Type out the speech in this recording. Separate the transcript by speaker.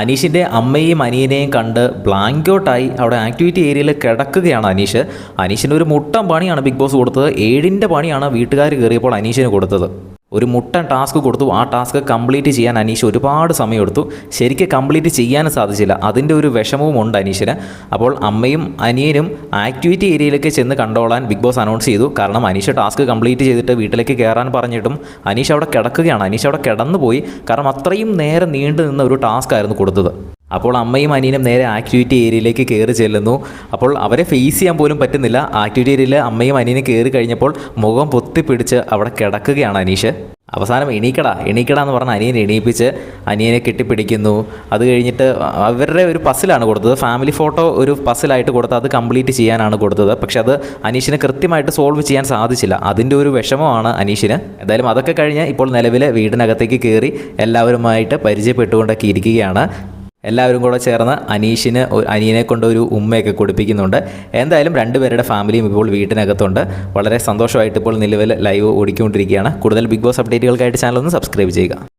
Speaker 1: അനീഷിൻ്റെ അമ്മയെയും അനിയനെയും കണ്ട് ബ്ലാങ്ക് ഔട്ടായി അവിടെ ആക്ടിവിറ്റി ഏരിയയിൽ കിടക്കുകയാണ് അനീഷ്. അനീഷിന് ഒരു മുട്ടൻ പണിയാണ് ബിഗ് ബോസ് കൊടുത്തത്. 7ൻ്റെ പണിയാണ് വീട്ടുകാർ കയറിയപ്പോൾ അനീഷിന് കൊടുത്തത്. ഒരു മുട്ടൻ ടാസ്ക് കൊടുത്തു. ആ ടാസ്ക് കംപ്ലീറ്റ് ചെയ്യാൻ അനീഷ് ഒരുപാട് സമയമെടുത്തു. ശരിക്കും കംപ്ലീറ്റ് ചെയ്യാനും സാധിച്ചില്ല. അതിൻ്റെ ഒരു വിഷമവും ഉണ്ട് അനീഷിന്. അപ്പോൾ അമ്മയും അനിയനും ആക്ടിവിറ്റി ഏരിയയിലേക്ക് ചെന്ന് കണ്ടോളാൻ ബിഗ് ബോസ് അനൗൺസ് ചെയ്തു. കാരണം അനീഷ് ടാസ്ക് കംപ്ലീറ്റ് ചെയ്തിട്ട് വീട്ടിലേക്ക് കയറാൻ പറഞ്ഞിട്ടും അനീഷ് അവിടെ കിടക്കുകയാണ്. അനീഷ് അവിടെ കിടന്നു പോയി. കാരണം അത്രയും നേരം നീണ്ടു നിന്ന ഒരു ടാസ്ക് ആയിരുന്നു കൊടുത്തത്. അപ്പോൾ അമ്മയും അനിയനും നേരെ ആക്ടിവിറ്റി ഏരിയയിലേക്ക് കയറി ചെല്ലുന്നു. അപ്പോൾ അവരെ ഫേസ് ചെയ്യാൻ പോലും പറ്റുന്നില്ല. ആക്ടിവിറ്റി ഏരിയയിൽ അമ്മയും അനിയനും കയറി കഴിഞ്ഞപ്പോൾ മുഖം പൊത്തിപ്പിടിച്ച് അവിടെ കിടക്കുകയാണ് അനീഷ്. അവസാനം എണീക്കടാ എന്ന് പറഞ്ഞ് അനിയനെ എണീപ്പിച്ച് അനിയനെ കെട്ടിപ്പിടിക്കുന്നു. അത് കഴിഞ്ഞിട്ട് അവരുടെ ഒരു പസിലാണ് കൊടുത്തത്. ഫാമിലി ഫോട്ടോ ഒരു പസിലായിട്ട് കൊടുത്ത് അത് കംപ്ലീറ്റ് ചെയ്യാനാണ് കൊടുത്തത്. പക്ഷെ അത് അനീഷിന് കൃത്യമായിട്ട് സോൾവ് ചെയ്യാൻ സാധിച്ചില്ല. അതിൻ്റെ ഒരു വിഷമമാണ് അനീഷിന്. എന്തായാലും അതൊക്കെ കഴിഞ്ഞ് ഇപ്പോൾ നിലവിൽ വീടിനകത്തേക്ക് കയറി എല്ലാവരുമായിട്ട് പരിചയപ്പെട്ടുകൊണ്ടൊക്കെ ഇരിക്കുകയാണ്. എല്ലാവരും കൂടെ ചേർന്ന് അനിയനെ കൊണ്ട് ഒരു ഉമ്മയൊക്കെ കൊടുപ്പിക്കുന്നുണ്ട്. എന്തായാലും രണ്ടുപേരുടെ ഫാമിലിയും ഇപ്പോൾ വീട്ടിനകത്തുണ്ട്. വളരെ സന്തോഷമായിട്ട് ഇപ്പോൾ നിലവിൽ ലൈവ് ഓടിക്കൊണ്ടിരിക്കുകയാണ്. കൂടുതൽ ബിഗ് ബോസ് അപ്ഡേറ്റുകൾക്കായിട്ട് ചാനൽ ഒന്ന് സബ്സ്ക്രൈബ് ചെയ്യുക.